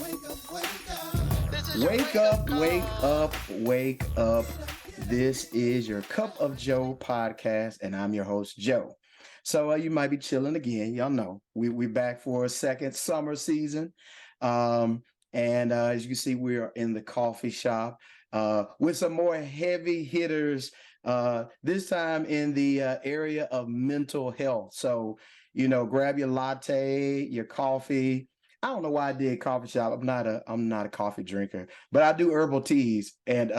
Wake up, wake up, wake up. This is your Cup of Joe podcast, and I'm your host, Joe. So you might be chilling again. Y'all know we back for a second summer season. Um, and as you can see, we are in the coffee shop with some more heavy hitters, this time in the area of mental health. So, grab your latte, your coffee. I don't know why I did coffee shop. I'm not a coffee drinker, but I do herbal teas. And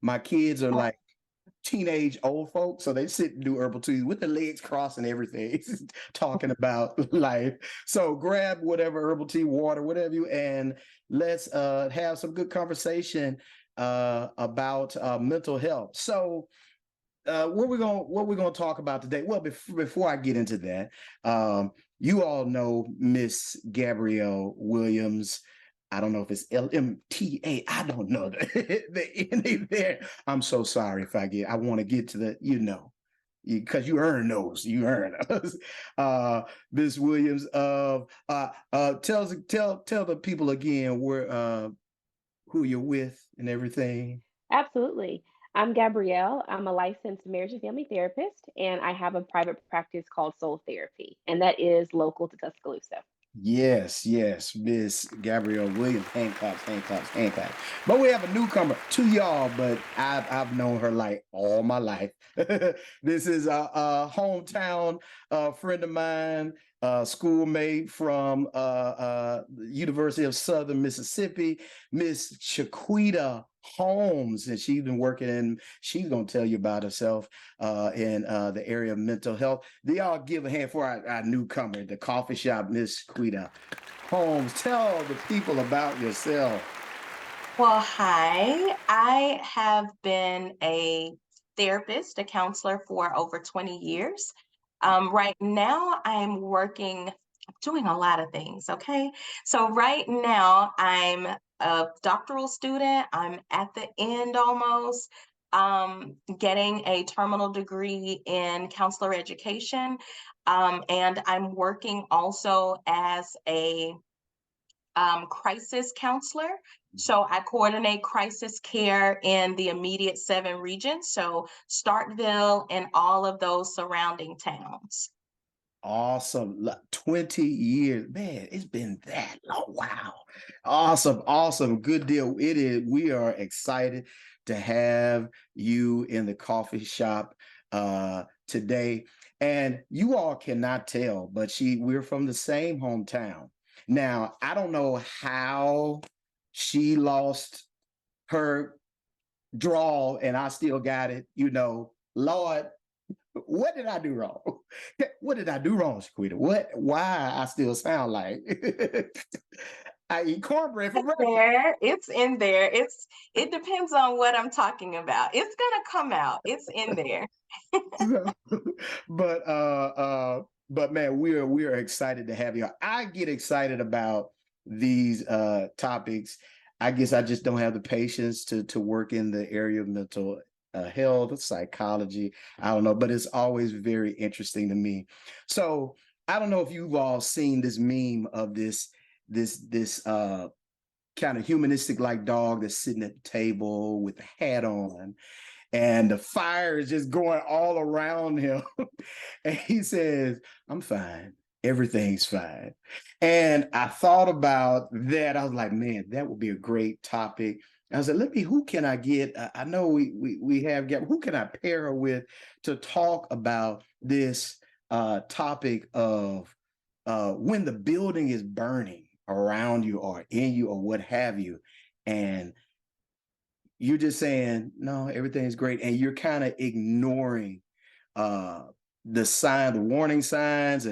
my kids are like teenage old folks, so they sit and do herbal teas with the legs crossed and everything, talking about life. So grab whatever herbal tea, water, whatever you, and let's have some good conversation about mental health. So what we're gonna talk about today? Well, before I get into that, you all know Miss Gabrielle Williams. I don't know if it's LMTA. I don't know the N there. I'm so sorry if I want to get to the, because you earn those. You earn those. Miss Williams tell the people again where who you're with and everything. Absolutely. I'm Gabrielle. I'm a licensed marriage and family therapist, and I have a private practice called Soul Therapy, and that is local to Tuscaloosa. Yes, yes, Miss Gabrielle Williams, handcuffs, handcuffs, handcuffs. But we have a newcomer to y'all, but I've known her like all my life. This is a hometown friend of mine, schoolmate from the University of Southern Mississippi, Miss Shaquita Holmes, and she's been working in. She's gonna tell you about herself in the area of mental health. They all give a hand for our newcomer, the coffee shop, Miss Quita Holmes. Tell the people about yourself. Well, hi. I have been a therapist, a counselor for over 20 years. Right now, I'm working, doing a lot of things. Okay. So, right now, I'm a doctoral student. I'm at the end almost, getting a terminal degree in counselor education. And I'm working also as a crisis counselor. So I coordinate crisis care in the immediate 7 regions, so Starkville and all of those surrounding towns. Awesome. 20 years. Man, it's been that long. Wow. Awesome. Awesome. Good deal. It is. We are excited to have you in the coffee shop today. And you all cannot tell, but we're from the same hometown. Now, I don't know how she lost her draw and I still got it. Lord, what did I do wrong? What did I do wrong, Shaquita? Why I still sound like I eat cornbread for breakfast? It's in there. It depends on what I'm talking about. It's gonna come out. It's in there. So, but but man, we are excited to have you. I get excited about these topics. I guess I just don't have the patience to work in the area of mental health, psychology. I don't know, but it's always very interesting to me. So I don't know if you've all seen this meme of this kind of humanistic like dog that's sitting at the table with the hat on and the fire is just going all around him. And he says, I'm fine. Everything's fine. And I thought about that. I was like, man, that would be a great topic. I said, who can I get? I know we have, who can I pair her with to talk about this topic of when the building is burning around you or in you or what have you. And you're just saying, no, everything's great. And you're kind of ignoring uh the warning signs.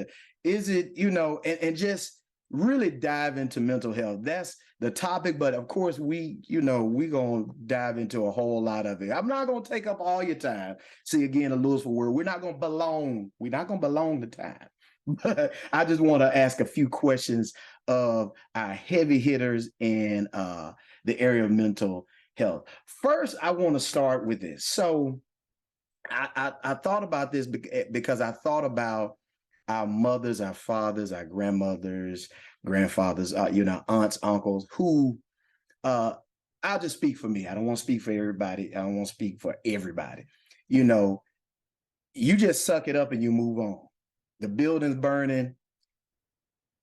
Is it, and just really dive into mental health. That's the topic. But of course, we're gonna dive into a whole lot of it. I'm not gonna take up all your time. See again, a Louisville word. We're not gonna belong the time. But I just want to ask a few questions of our heavy hitters in the area of mental health. First, I want to start with this. So I thought about this because I thought about our mothers, our fathers, our grandmothers, grandfathers, aunts, uncles, who I'll just speak for me. I don't want to speak for everybody. I don't want to speak for everybody. You know, you just suck it up and you move on. The building's burning.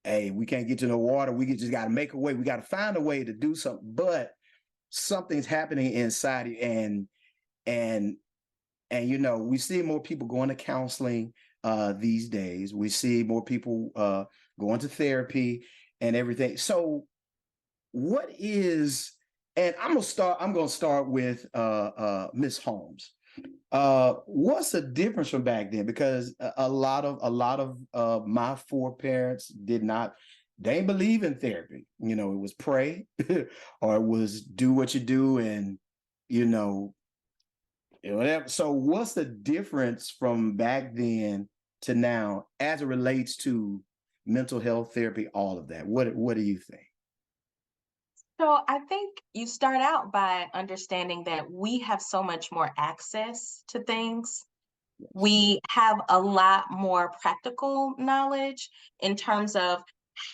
Hey, we can't get to no water. We just got to make a way. We got to find a way to do something. But something's happening inside you, and we see more people going to counseling these days. We see more people going to therapy and everything. So what is, and I'm gonna start with Miss Holmes. What's the difference from back then? Because a lot of my foreparents they didn't believe in therapy. It was pray or it was do what you do, and you know whatever. So what's the difference from back then to now as it relates to mental health therapy, all of that? What do you think? So I think you start out by understanding that we have so much more access to things. Yes. We have a lot more practical knowledge in terms of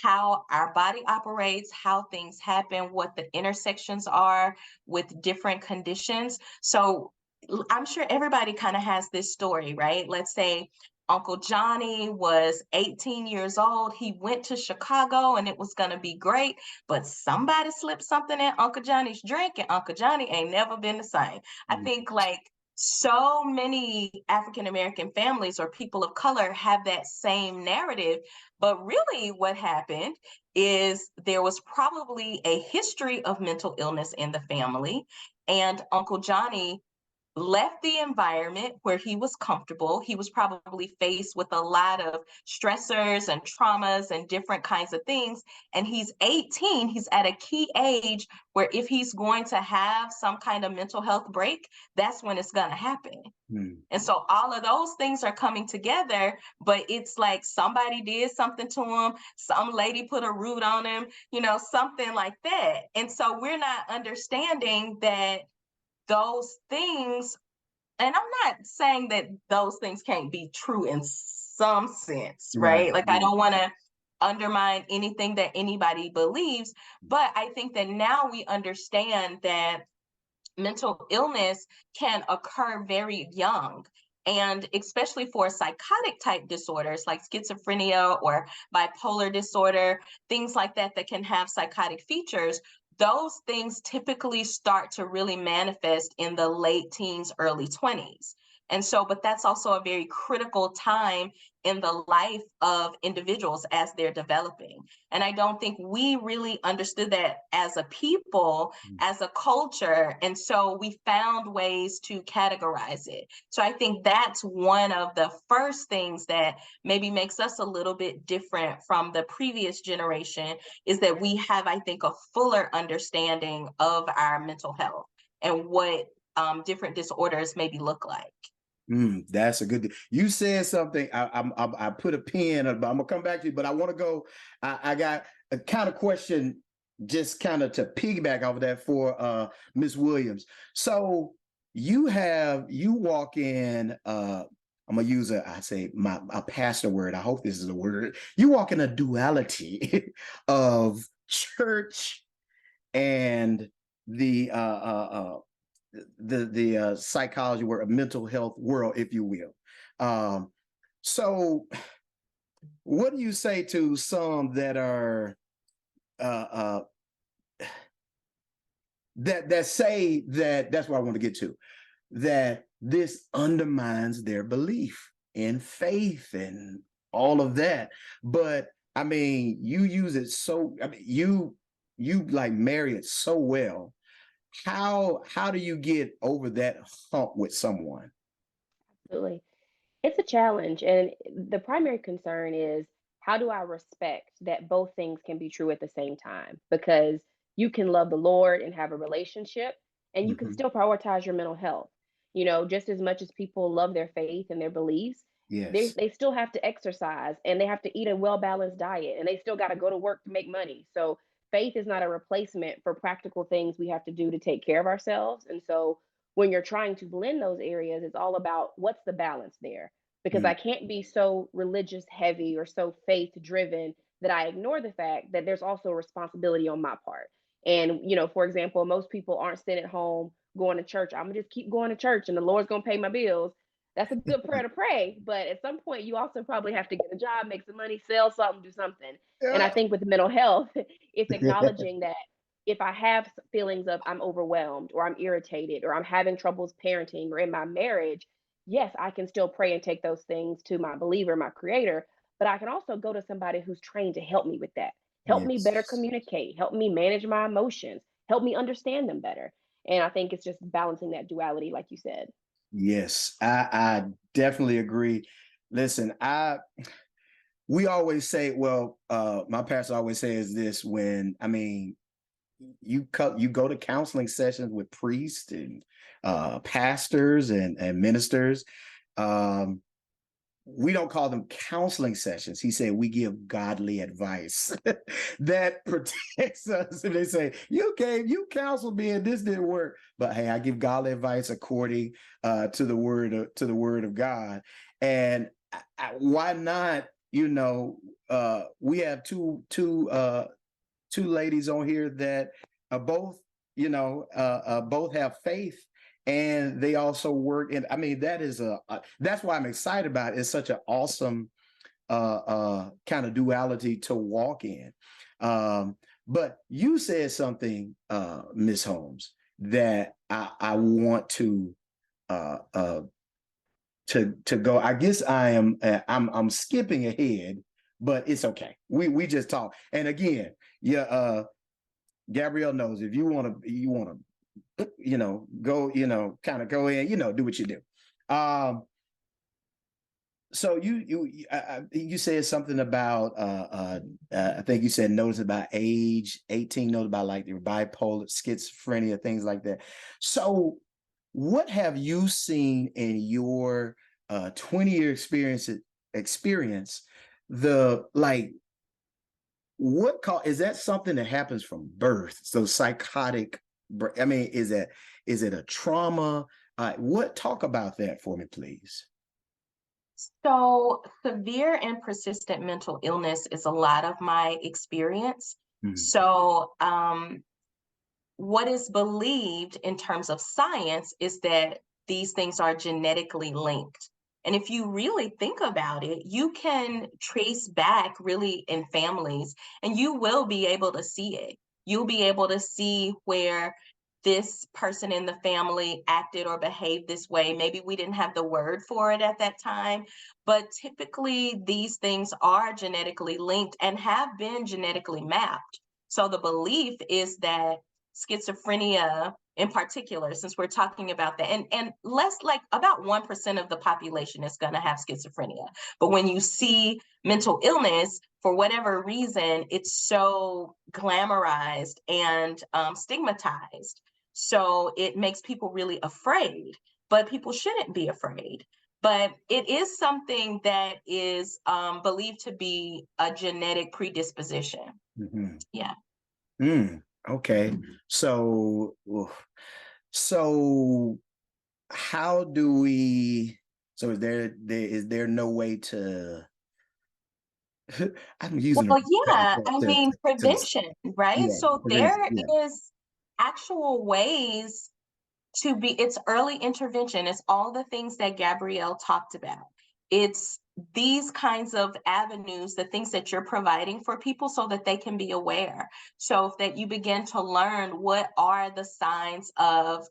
how our body operates, how things happen, what the intersections are with different conditions. So I'm sure everybody kind of has this story, right? Let's say Uncle Johnny was 18 years old. He went to Chicago and it was going to be great, but somebody slipped something in Uncle Johnny's drink and Uncle Johnny ain't never been the same. I think like so many African American families or people of color have that same narrative. But really, what happened is there was probably a history of mental illness in the family, and Uncle Johnny left the environment where he was comfortable. He was probably faced with a lot of stressors and traumas and different kinds of things. And he's 18, he's at a key age where if he's going to have some kind of mental health break, that's when it's going to happen. And so all of those things are coming together, but it's like somebody did something to him, some lady put a root on him, something like that. And so we're not understanding that those things, and I'm not saying that those things can't be true in some sense, Right. right? Like, I don't want to undermine anything that anybody believes, but I think that now we understand that mental illness can occur very young. And especially for psychotic type disorders like schizophrenia or bipolar disorder, things like that that can have psychotic features, those things typically start to really manifest in the late teens, early 20s. And so, but that's also a very critical time in the life of individuals as they're developing. And I don't think we really understood that as a people, as a culture. And so we found ways to categorize it. So I think that's one of the first things that maybe makes us a little bit different from the previous generation, is that we have, I think, a fuller understanding of our mental health and what different disorders maybe look like. That's a good. You said something. I put a pin, but I'm gonna come back to you. But I want to go. I got a kind of question, just kind of to piggyback off of that for Miss Williams. So you walk in. I'm gonna use a pastor word. I hope this is a word. You walk in a duality of church and the psychology world, mental health world, if you will. So what do you say to some that are uh, that say that, that's what I want to get to, that this undermines their belief in faith and all of that? But I mean, you use it so, I mean, you like marry it so well. How do you get over that hump with someone? Absolutely. It's a challenge. And the primary concern is, how do I respect that both things can be true at the same time? Because you can love the Lord and have a relationship, and you can Mhm. still prioritize your mental health. Just as much as people love their faith and their beliefs, Yes. they still have to exercise and they have to eat a well balanced diet and they still got to go to work to make money. So faith is not a replacement for practical things we have to do to take care of ourselves. And so when you're trying to blend those areas, it's all about what's the balance there because Mm. I can't be so religious heavy or so faith driven that I ignore the fact that there's also a responsibility on my part. And, for example, most people aren't sitting at home going to church. I'm going to just keep going to church and the Lord's going to pay my bills. That's a good prayer to pray. But at some point, you also probably have to get a job, make some money, sell something, do something. And I Yeah. think with mental health, it's acknowledging that if I have feelings of I'm overwhelmed or I'm irritated or I'm having troubles parenting or in my marriage, yes, I can still pray and take those things to my believer, my creator, but I can also go to somebody who's trained to help me with that. Help me better Yes. communicate, help me manage my emotions, help me understand them better. And I think it's just balancing that duality, like you said. Yes. I definitely agree. Listen, we always say, well, my pastor always says this when, I mean, you go to counseling sessions with priests and pastors and ministers. Um, we don't call them counseling sessions. He said we give godly advice that protects us. And they say, you counseled me and this didn't work. But hey, I give godly advice according to the word of God. And why not? We have two ladies on here that both, both have faith, and they also work. And I mean, that's why I'm excited about it. It's such an awesome kind of duality to walk in. But you said something, Miss Holmes, that I want to go. I guess I'm skipping ahead, but it's okay. We just talk. And again, yeah, Gabrielle knows if you want to, go, kind of go in, do what you do. So you said something about I think you said notice about age 18, notice about like your bipolar, schizophrenia, things like that. So what have you seen in your 20-year experience, the like is that something that happens from birth? So psychotic, I mean, is it a trauma? Talk about that for me, please. So, severe and persistent mental illness is a lot of my experience. Mhm. So, what is believed in terms of science is that these things are genetically linked. And if you really think about it, you can trace back really in families and you will be able to see it. You'll be able to see where this person in the family acted or behaved this way. Maybe we didn't have the word for it at that time, but typically these things are genetically linked and have been genetically mapped. So the belief is that schizophrenia in particular, since we're talking about that, and less like about 1% of the population is going to have schizophrenia. But when you see mental illness, for whatever reason, it's so glamorized and stigmatized. So it makes people really afraid, but people shouldn't be afraid. But it is something that is believed to be a genetic predisposition. Mm-hmm. Yeah. Okay. So, so how do we? So is there no way to? I'm using the Well, yeah, I mean, to prevention, right? yeah, So prevention. there Yeah. is actual ways to be, it's early intervention. It's all the things that Gabrielle talked about. It's these kinds of avenues, the things that you're providing for people so that they can be aware. So that you begin to learn what are the signs of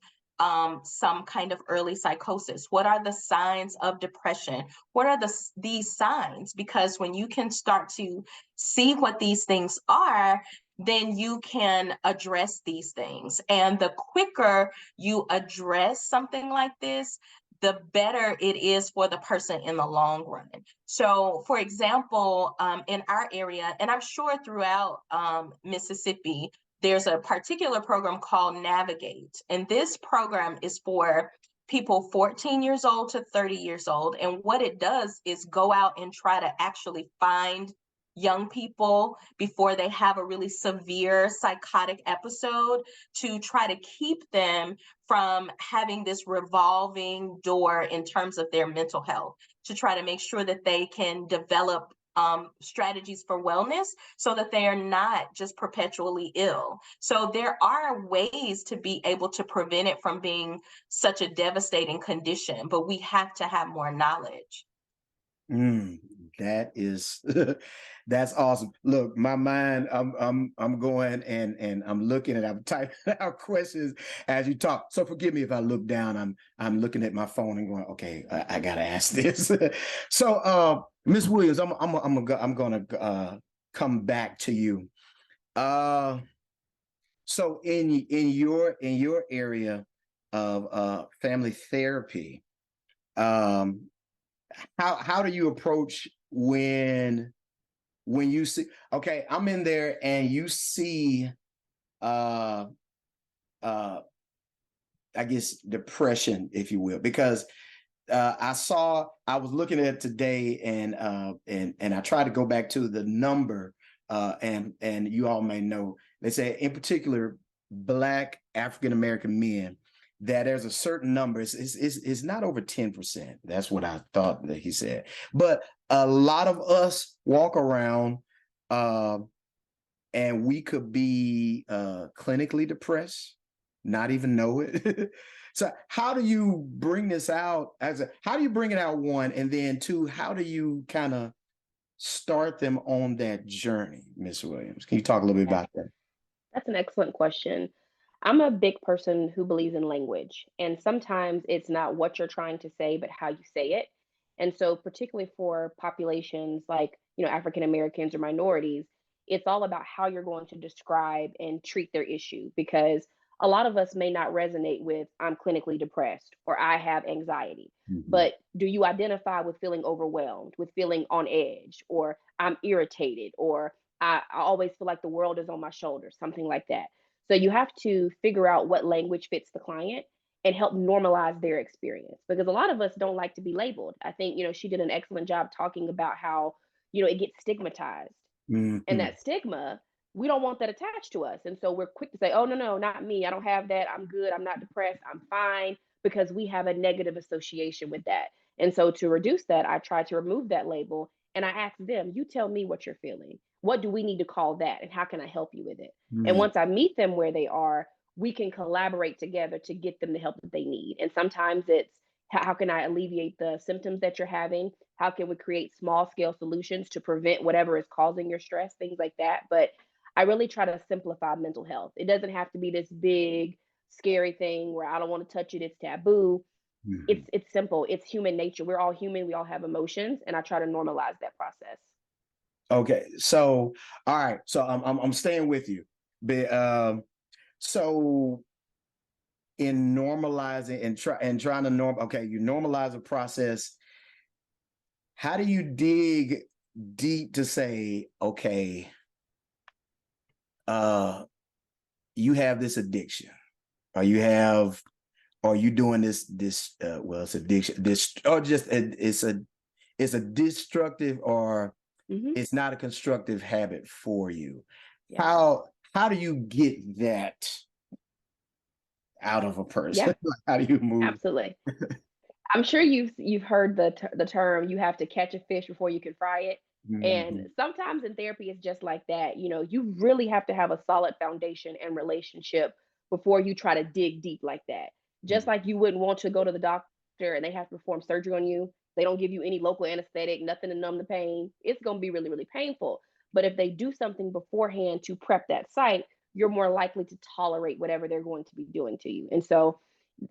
some kind of early psychosis. What are the signs of depression? What are these signs? Because when you can start to see what these things are, then you can address these things. And the quicker you address something like this, the better it is for the person in the long run. So, for example, in our area, and I'm sure throughout Mississippi, there's a particular program called Navigate. And this program is for people 14 years old to 30 years old. And what it does is go out and try to actually find young people before they have a really severe psychotic episode to try to keep them from having this revolving door in terms of their mental health. to try to make sure that they can develop strategies for wellness so that they are not just perpetually ill. So there are ways to be able to prevent it from being such a devastating condition, but we have to have more knowledge. Mm, that is that's awesome. Look, my mind, I'm going and I'm looking at I'm typing out questions as you talk. So forgive me if I look down. I'm looking at my phone and going, okay, I gotta ask this. So Miss Williams, I'm gonna come back to you. Uh so in your area of family therapy, um how do you approach when you see, okay, I'm in there and you see uh uh I guess depression, if you will, because I was looking at it today and I tried to go back to the number and you all may know, they say in particular Black African American men, that there's a certain number, it's not over 10%. That's what I thought that he said, but a lot of us walk around uh and we could be clinically depressed, not even know it. So how do you bring this out how do you bring it out, one, and then two, how do you kind of start them on that journey, Miss Williams? Can you talk a little bit Yeah. about that? That's an excellent question. I'm a big person who believes in language, and sometimes it's not what you're trying to say, but how you say it. And so, particularly for populations like, African Americans or minorities, it's all about how you're going to describe and treat their issue because a lot of us may not resonate with I'm clinically depressed or I have anxiety. Mhm. But do you identify with feeling overwhelmed, with feeling on edge, or I'm irritated, or I always feel like the world is on my shoulders, something like that. So you have to figure out what language fits the client and help normalize their experience because a lot of us don't like to be labeled. I think, she did an excellent job talking about how, it gets stigmatized. And Mhm. that stigma, we don't want that attached to us. And so we're quick to say, oh, no, no, not me. I don't have that. I'm good. I'm not depressed. I'm fine because we have a negative association with that. And so to reduce that, I try to remove that label and I ask them, you tell me what you're feeling. What do we need to call that? And how can I help you with it? And Mhm. once I meet them where they are, we can collaborate together to get them the help that they need. And sometimes it's how can I alleviate the symptoms that you're having? How can we create small scale solutions to prevent whatever is causing your stress, things like that. But I really try to simplify mental health. It doesn't have to be this big, scary thing where I don't want to touch it, it's taboo. Mhm. It's simple. It's human nature. We're all human, we all have emotions, and I try to normalize that process. Okay, so all right, so I'm staying with you, but so in normalizing and trying to okay, you normalize a process. How do you dig deep to say, okay, uh, you have this addiction, or you have, or you doing this well, it's addiction, this, or just it's a destructive, or Hmm. it's not a constructive habit for you. Yeah. How do you get that out of a person? Yeah. Like, how do you move? Absolutely. I'm sure you've heard the term you have to catch a fish before you can fry it. And Mhm. sometimes in therapy it's just like that. You really have to have a solid foundation and relationship before you try to dig deep like that. Just Mhm. like you wouldn't want to go to the doctor and they have to perform surgery on you. They don't give you any local anesthetic, nothing to numb the pain. It's going to be really, really painful. But if they do something beforehand to prep that site, you're more likely to tolerate whatever they're going to be doing to you. And so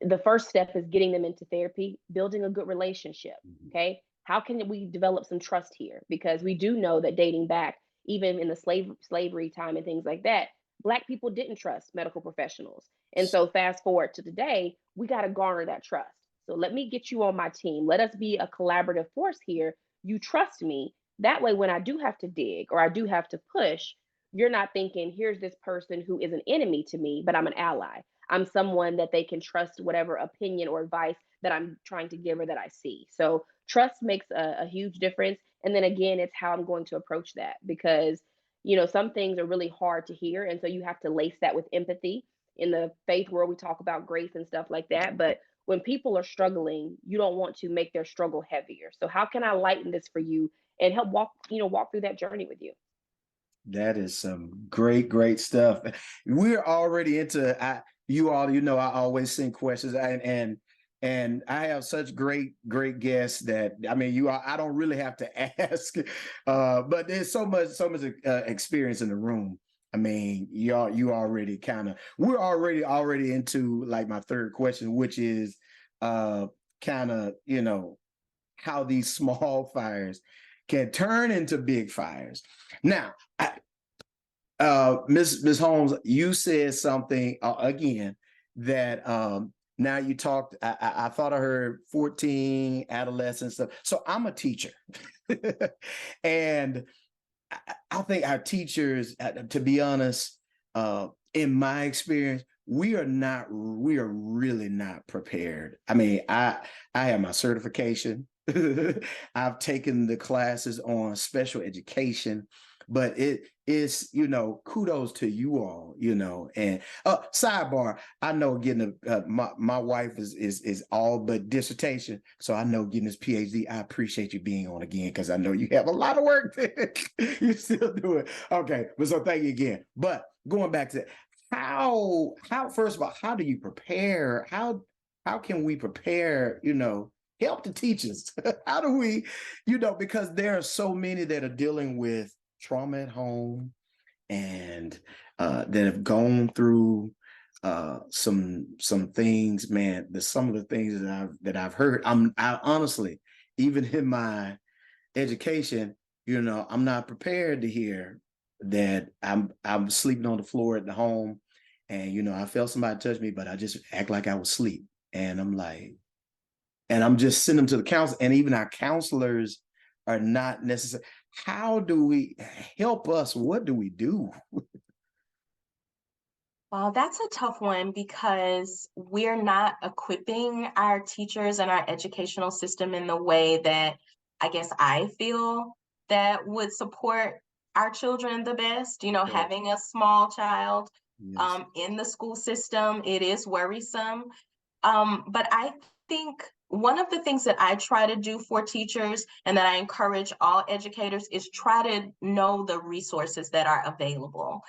the first step is getting them into therapy, building a good relationship. Mhm. Okay. How can we develop some trust here? Because we do know that dating back, even in the slavery time and things like that, Black people didn't trust medical professionals. And so fast forward to today, we got to garner that trust. So let me get you on my team. Let us be a collaborative force here. You trust me. That way, when I do have to dig or I do have to push, you're not thinking, here's this person who is an enemy to me, but I'm an ally. I'm someone that they can trust whatever opinion or advice that I'm trying to give or that I see. So trust makes a huge difference. And then again, it's how I'm going to approach that because, some things are really hard to hear. And so you have to lace that with empathy. In the faith world, we talk about grace and stuff like that. But when people are struggling, you don't want to make their struggle heavier. So how can I lighten this for you and help walk through that journey with you? That is some great stuff. We're already into you all, I always send questions, and I have such great guests that I don't really have to ask, but there's so much experience in the room. I mean, you already we're already into like my third question, which is kind of, how these small fires can turn into big fires. Now, Miss Holmes, you said something again that now you talked. I thought I heard 14 adolescents stuff. So I'm a teacher, and I think our teachers, to be honest, in my experience, we are really not prepared. I mean, I have my certification. I've taken the classes on special education, but it is, kudos to you all, and sidebar, I know getting my wife is all but dissertation, so I know getting this PhD. I appreciate you being on again, because I know you have a lot of work. You still do it. Okay, but so thank you again. But going back to how first of all, how do you prepare? How can we prepare, help the teachers? How do we, because there are so many that are dealing with trauma at home, and that have gone through some things, man. Some of the things that I've heard. I honestly, even in my education, I'm not prepared to hear that I'm sleeping on the floor at the home, and I felt somebody touch me, but I just act like I was asleep, and I'm just sending them to the counselor, and even our counselors are not necessary. How do we help us? What do we do? Well, that's a tough one because we're not equipping our teachers and our educational system in the way that I guess I feel that would support our children the best. Correct. Having a small child Yes. in the school system, it is worrisome. But I think one of the things that I try to do for teachers and that I encourage all educators is try to know the resources that are available.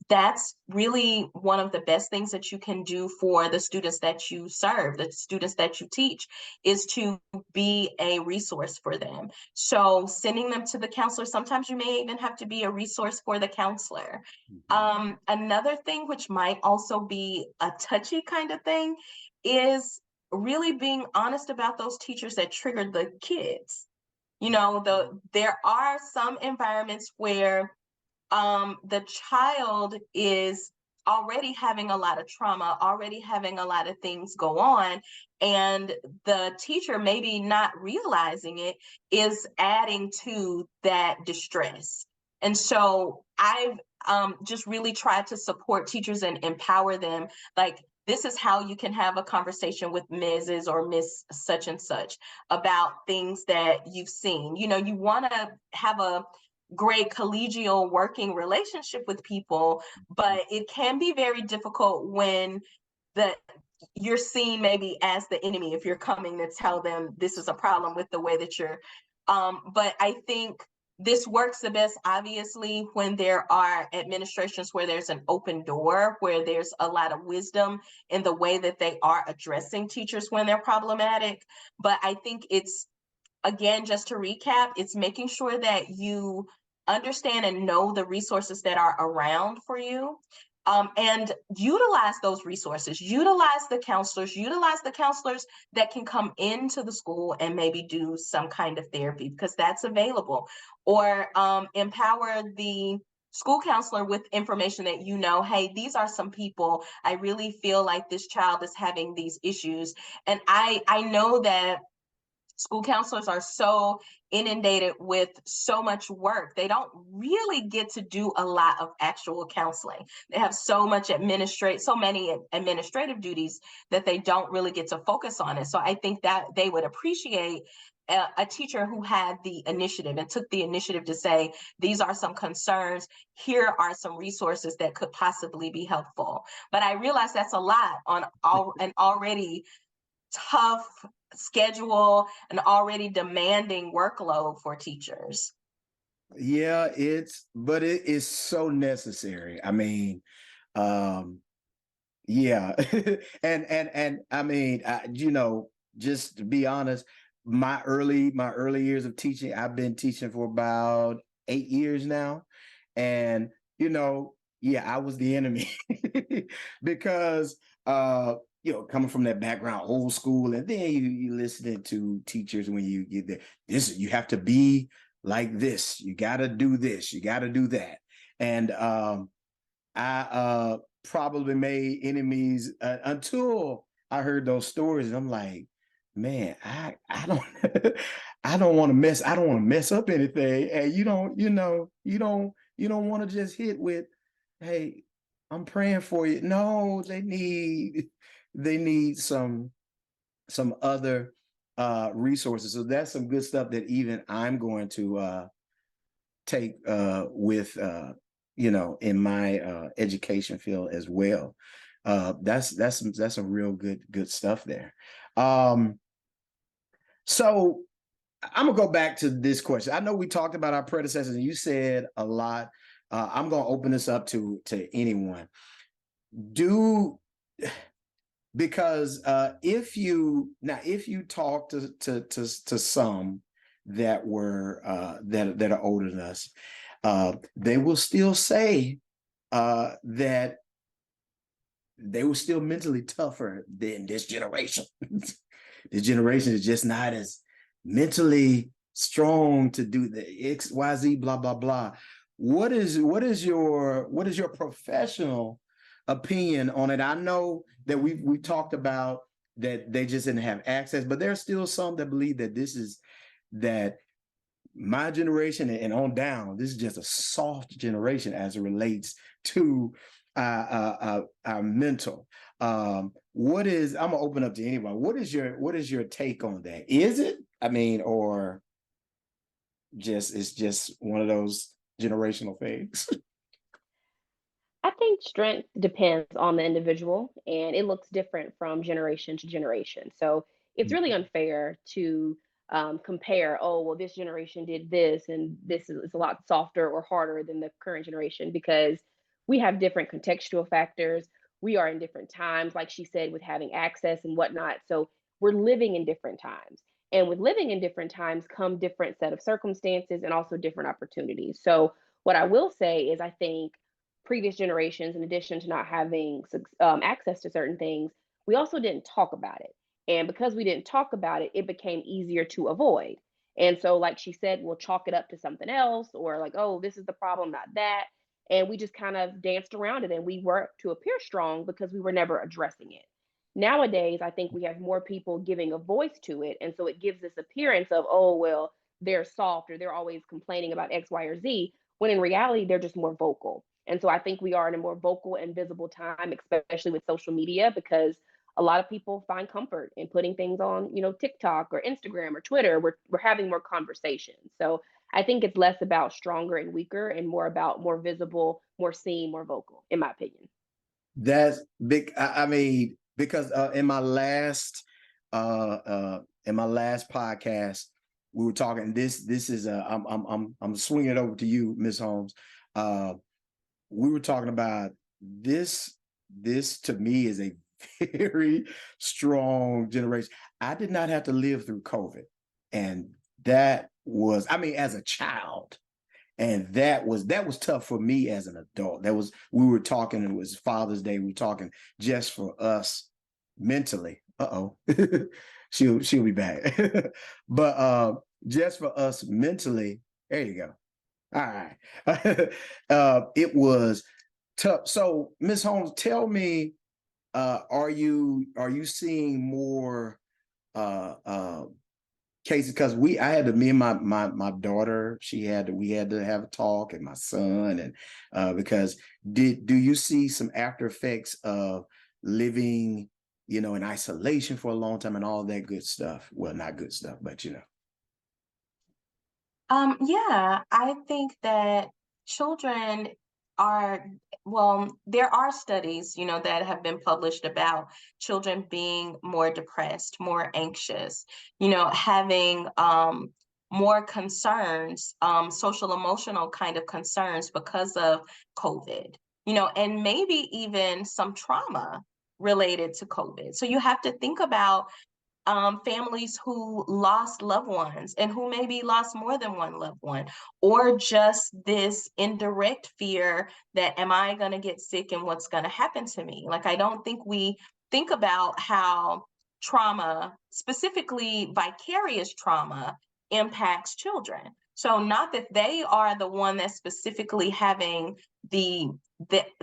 That's really one of the best things that you can do for the students that you serve, the students that you teach, is to be a resource for them. So sending them to the counselor, sometimes you may even have to be a resource for the counselor. Another thing, which might also be a touchy kind of thing, is really being honest about those teachers that triggered the kids. There are some environments where the child is already having a lot of trauma, already having a lot of things go on, and the teacher, maybe not realizing it, is adding to that distress. And so I've just really tried to support teachers and empower them. Like, this is how you can have a conversation with Mrs. or Miss such and such about things that you've seen. You want to have a great collegial working relationship with people, but it can be very difficult when the you're seen maybe as the enemy if you're coming to tell them this is a problem with the way that you're but I think this works the best, obviously, when there are administrations where there's an open door, where there's a lot of wisdom in the way that they are addressing teachers when they're problematic. But I think it's, again, just to recap, it's making sure that you understand and know the resources that are around for you, and utilize those resources, utilize the counselors that can come into the school and maybe do some kind of therapy, because that's available, or empower the school counselor with information that, hey, these are some people, I really feel like this child is having these issues. And I know that school counselors are so inundated with so much work. They don't really get to do a lot of actual counseling. They have so many administrative duties that they don't really get to focus on it. So I think that they would appreciate a teacher who had the initiative and took the initiative to say, these are some concerns, here are some resources that could possibly be helpful. But I realize that's a lot on an already tough schedule, an already demanding workload for teachers. Yeah, but it is so necessary. I mean, um, yeah, and I mean, just to be honest, my early years of teaching, I've been teaching for about 8 years now, and yeah, I was the enemy because coming from that background, old school, and then you listening to teachers when you get there. This you have to be like this. You got to do this. You got to do that, and I probably made enemies until I heard those stories, and I'm like, man, I don't I don't want to mess up anything, and you don't want to just hit with, hey, I'm praying for you. No, they need some other resources. So that's some good stuff that even I'm going to take with in my education field as well. That's some real good stuff there. So I'm gonna go back to this question. I know we talked about our predecessors, and you said a lot. I'm gonna open this up to anyone. Do because if you talk to some that were that are older than us, they will still say that they were still mentally tougher than this generation. This generation is just not as mentally strong to do the XYZ blah blah blah. What is your professional opinion on it? I know that we talked about that they just didn't have access, but there's still some that believe that that my generation and on down, this is just a soft generation as it relates to our mental. I'm gonna open up to anybody. What is your take on that? Is it? I mean, or it's just one of those generational things. I think strength depends on the individual and it looks different from generation to generation. So it's really unfair to compare, oh, well, this generation did this and this is a lot softer or harder than the current generation because we have different contextual factors. We are in different times, like she said, with having access and whatnot. So we're living in different times. And with living in different times come different set of circumstances and also different opportunities. So what I will say is I think previous generations, in addition to not having access to certain things, we also didn't talk about it. And because we didn't talk about it, it became easier to avoid. And so, like she said, we'll chalk it up to something else or like, oh, this is the problem, not that. And we just kind of danced around it and we worked to appear strong because we were never addressing it. Nowadays, I think we have more people giving a voice to it. And so it gives this appearance of, oh, well, they're soft or they're always complaining about X, Y, or Z, when in reality, they're just more vocal. And so I think we are in a more vocal and visible time, especially with social media, because a lot of people find comfort in putting things on, TikTok or Instagram or Twitter. We're having more conversations. So I think it's less about stronger and weaker and more about more visible, more seen, more vocal, in my opinion. That's big. I mean, because in my last podcast, we were talking. This is I'm swinging it over to you, Miss Holmes. Uh, we were talking about this. This to me is a very strong generation. I did not have to live through COVID, and that was, I mean, as a child, and that was tough for me as an adult. We were talking, it was Father's Day, we were talking just for us mentally. She'll be back. But just for us mentally, there you go. All right. It was tough. So Miss Holmes, tell me, are you seeing more uh cases? Because I had to, me and my daughter, we had to have a talk, and my son, and because do you see some after effects of living in isolation for a long time and all that good stuff? Well, not good stuff, but Yeah, I think that children are, well, there are studies, that have been published about children being more depressed, more anxious, having more concerns, social emotional kind of concerns because of COVID, and maybe even some trauma related to COVID. So you have to think about families who lost loved ones and who maybe lost more than one loved one, or just this indirect fear that, am I going to get sick and what's going to happen to me? Like, I don't think we think about how trauma, specifically vicarious trauma, impacts children. So not that they are the one that's specifically having the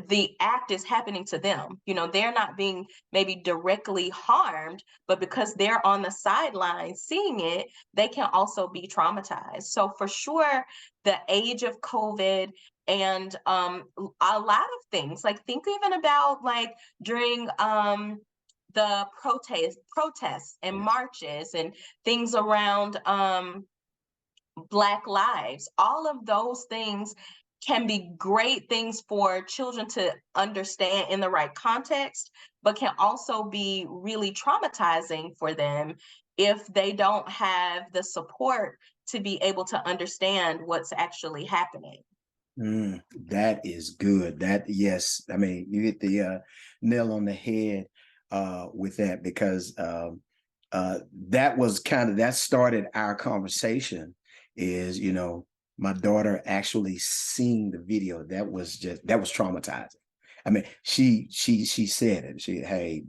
the act is happening to them. They're not being maybe directly harmed, but because they're on the sidelines seeing it, they can also be traumatized. So for sure, the age of COVID and a lot of things, like think even about like during the protests and marches and things around Black lives, all of those things can be great things for children to understand in the right context, but can also be really traumatizing for them if they don't have the support to be able to understand what's actually happening. That is good. That, yes, I mean, you hit the nail on the head with that, because that was that started our conversation. Is, my daughter actually seeing the video, that was traumatizing. I mean, she said it. Hey,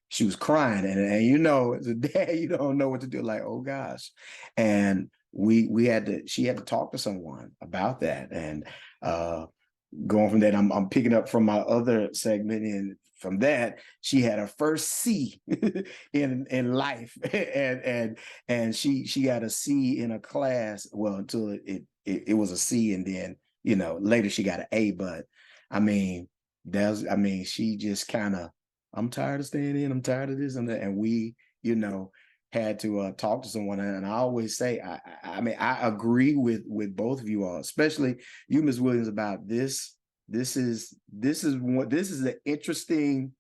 she was crying, and as a dad, you don't know what to do. Like, oh gosh, and she had to talk to someone about that, and going from that, I'm picking up from my other segment, and from that, she had her first C in life, and she got a C in a class. Well, until it was a C, and then later she got an A. But I mean, she just kind of, I'm tired of staying in. I'm tired of this and that, and we had to talk to someone. And I always say, I mean, I agree with both of you all, especially you, Ms. Williams, about this. This is an interesting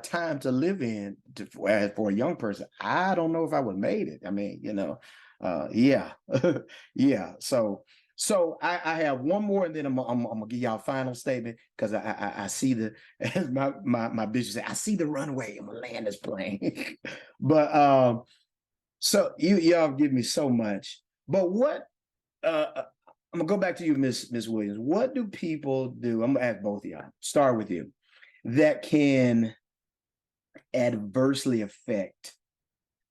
time to live in for a young person. I don't know if I would have made it. I mean, yeah, yeah. So I have one more, and then I'm gonna give y'all a final statement, because I see as my bishop said, I see the runway. I'm gonna land this plane. But so y'all give me so much. But what I'm gonna go back to you, Miss Williams. What do people do? I'm gonna ask both of y'all. Start with you. That can adversely affect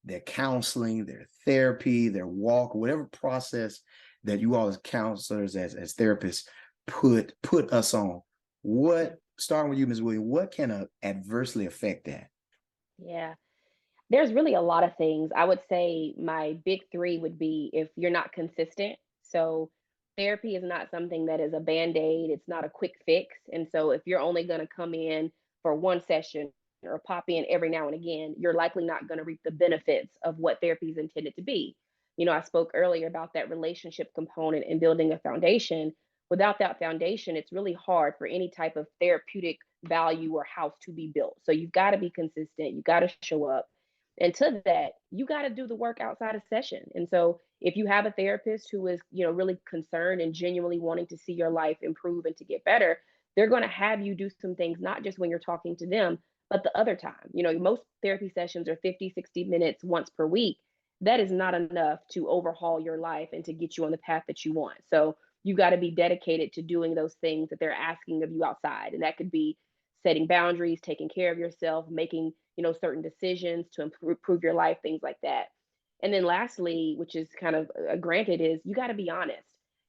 their counseling, their therapy, their walk, whatever process that you all as counselors, as therapists, put us on. What, starting with you, Ms. Williams, what can adversely affect that? Yeah. There's really a lot of things. I would say my big three would be if you're not consistent. So therapy is not something that is a band-aid, it's not a quick fix. And so if you're only going to come in for one session or pop in every now and again, you're likely not going to reap the benefits of what therapy is intended to be. I spoke earlier about that relationship component and building a foundation. Without that foundation, it's really hard for any type of therapeutic value or house to be built. So you've got to be consistent, you got to show up, and to that, you got to do the work outside of session. And so if you have a therapist who is, really concerned and genuinely wanting to see your life improve and to get better, they're going to have you do some things, not just when you're talking to them, but the other time. Most therapy sessions are 50, 60 minutes once per week. That is not enough to overhaul your life and to get you on the path that you want. So you got to be dedicated to doing those things that they're asking of you outside. And that could be setting boundaries, taking care of yourself, making certain decisions to improve your life, things like that. And then lastly, which is kind of granted, is you got to be honest.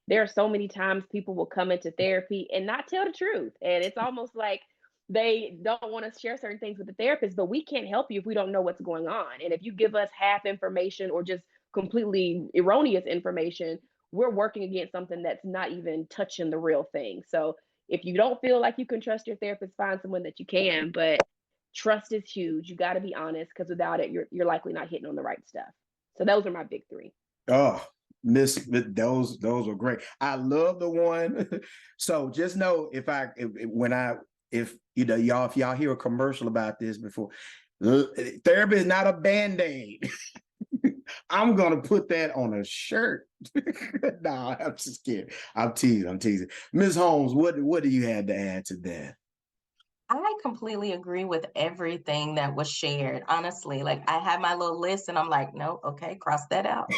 There are so many times people will come into therapy and not tell the truth, and it's almost like they don't want to share certain things with the therapist, but we can't help you if we don't know what's going on. And if you give us half information or just completely erroneous information, we're working against something that's not even touching the real thing. So if you don't feel like you can trust your therapist, find someone that you can. But trust is huge. You got to be honest, because without it, you're likely not hitting on the right stuff. So those are my big three. Oh, Miss, those were great. I love the one. So just know if you know y'all, if y'all hear a commercial about this before, therapy is not a band-aid. I'm gonna put that on a shirt. No, I'm just kidding. I'm teasing. Ms. Holmes, what do you have to add to that? I completely agree with everything that was shared. Honestly, like I had my little list and I'm like, no, okay, cross that out.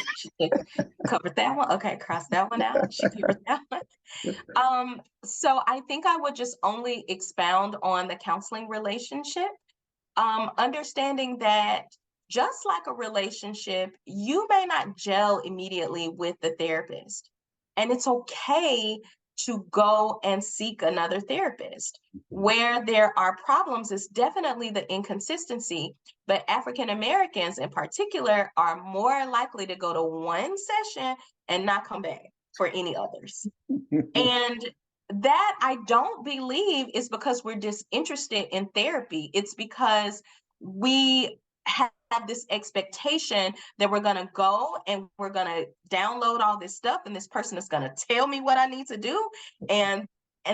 Covered that one. Okay, cross that one out. She covered that one. So I think I would just only expound on the counseling relationship, understanding that just like a relationship, you may not gel immediately with the therapist. And it's okay to go and seek another therapist. Where there are problems is definitely the inconsistency, but African Americans in particular are more likely to go to one session and not come back for any others. And that I don't believe is because we're disinterested in therapy. It's because we have this expectation that we're going to go and we're going to download all this stuff and this person is going to tell me what I need to do, and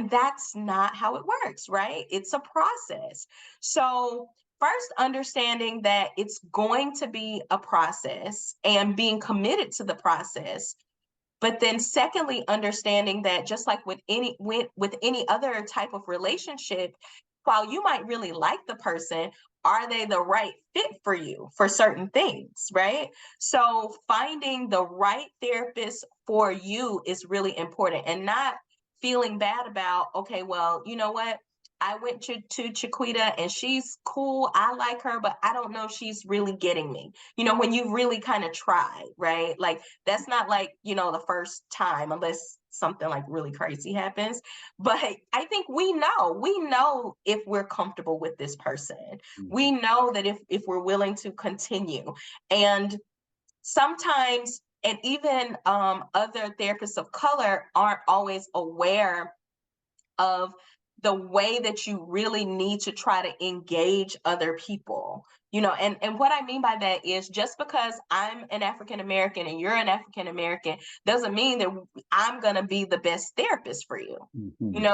that's not how it works, right? It's a process. So first, understanding that it's going to be a process and being committed to the process. But then secondly, understanding that just like with any other type of relationship, while you might really like the person, are they the right fit for you for certain things, right? So finding the right therapist for you is really important, and not feeling bad about, okay, well, you know what? I went to Chiquita and she's cool. I like her, but I don't know if she's really getting me. When you really kind of try, right? Like that's not like, the first time, unless something like really crazy happens. But I think we know if we're comfortable with this person. We know that if we're willing to continue. And sometimes, and even other therapists of color aren't always aware of the way that you really need to try to engage other people. And what I mean by that is, just because I'm an African American and you're an African American doesn't mean that I'm going to be the best therapist for you.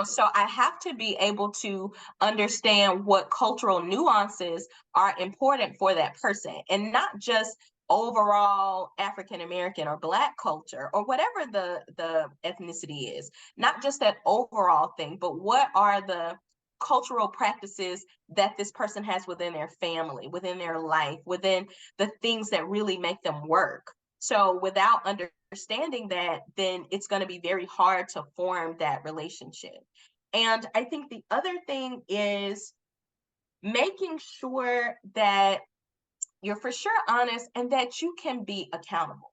So I have to be able to understand what cultural nuances are important for that person, and not just overall African American or Black culture or whatever the ethnicity is. Not just that overall thing, but what are the cultural practices that this person has within their family, within their life, within the things that really make them work. So without understanding that, then it's going to be very hard to form that relationship. And I think the other thing is making sure that you're for sure honest and that you can be accountable.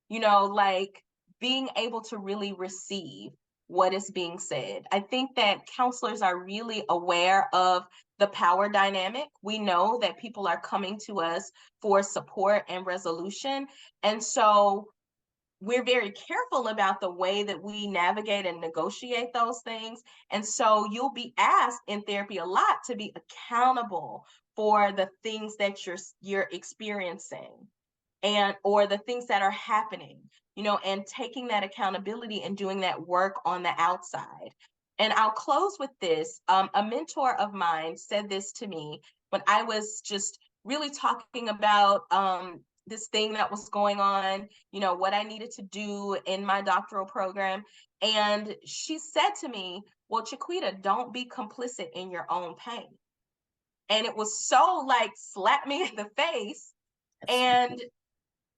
Like being able to really receive what is being said. I think that counselors are really aware of the power dynamic. We know that people are coming to us for support and resolution. And so we're very careful about the way that we navigate and negotiate those things. And so you'll be asked in therapy a lot to be accountable for the things that you're experiencing, and or the things that are happening, and taking that accountability and doing that work on the outside. And I'll close with this. A mentor of mine said this to me when I was just really talking about this thing that was going on, what I needed to do in my doctoral program. And she said to me, well, Chiquita, don't be complicit in your own pain. And it was so like slap me in the face. And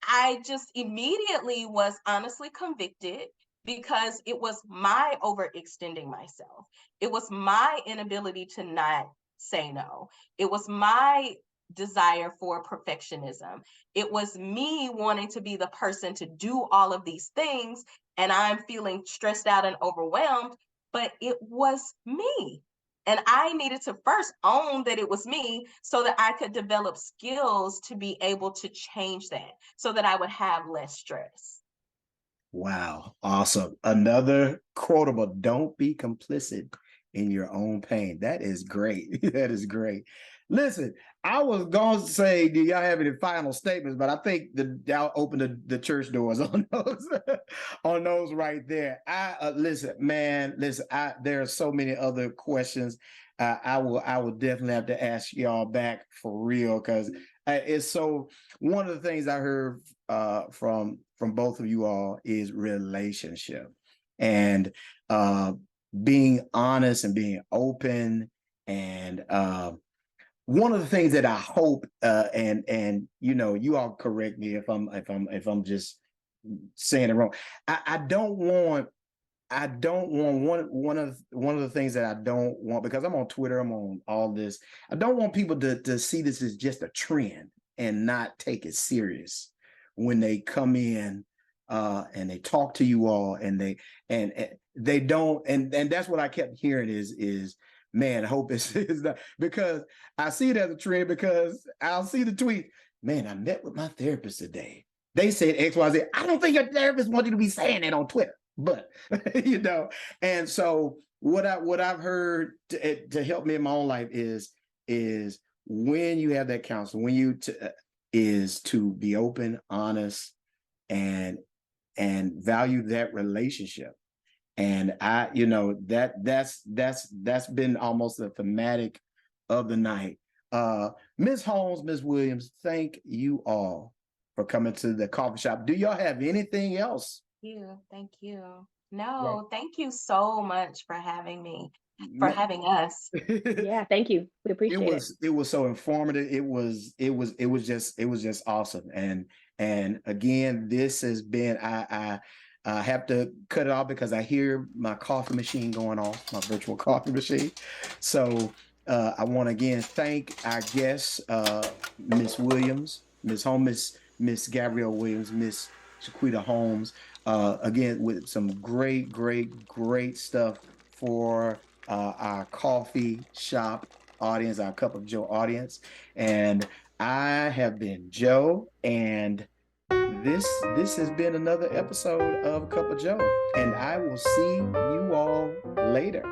I just immediately was honestly convicted, because it was my overextending myself. It was my inability to not say no. It was my desire for perfectionism. It was me wanting to be the person to do all of these things, and I'm feeling stressed out and overwhelmed, but it was me. And I needed to first own that it was me so that I could develop skills to be able to change that so that I would have less stress. Wow. Awesome. Another quotable: don't be complicit in your own pain. That is great. That is great. Listen, I was going to say, do y'all have any final statements? But I think y'all open the church doors on those, on those right there. Listen, man. Listen, there are so many other questions. I will definitely have to ask y'all back for real because it's so. One of the things I heard from both of you all is relationship and being honest and being open and. One of the things that I hope, and you all correct me if I'm just saying it wrong. I don't want one of the things that I don't want, because I'm on Twitter, I'm on all this. I don't want people to see this as just a trend and not take it serious when they come in and they talk to you all and they don't, and that's what I kept hearing is man, hope is not, because I see it as a trend because I'll see the tweet. Man, I met with my therapist today. They said XYZ. I don't think your therapist wants you to be saying that on Twitter, but And so what I've heard to help me in my own life is when you have that counsel, when you is to be open, honest, and value that relationship. And that's been almost the thematic of the night. Ms. Holmes, Ms. Williams, thank you all for coming to the coffee shop. Do y'all have anything else? Thank you. No, thank you so much for having me, for having us. Yeah, thank you. We appreciate it. It was so informative. It was just awesome. And again, this has been I have to cut it off because I hear my coffee machine going off, my virtual coffee machine. So I want to again thank our guests, Miss Williams, Miss Holmes, Miss Gabrielle Williams, Miss Shaquita Holmes, again with some great stuff for our coffee shop audience, our Cup of Joe audience. And I have been Joe, and this has been another episode of Cup of Joe, and I will see you all later.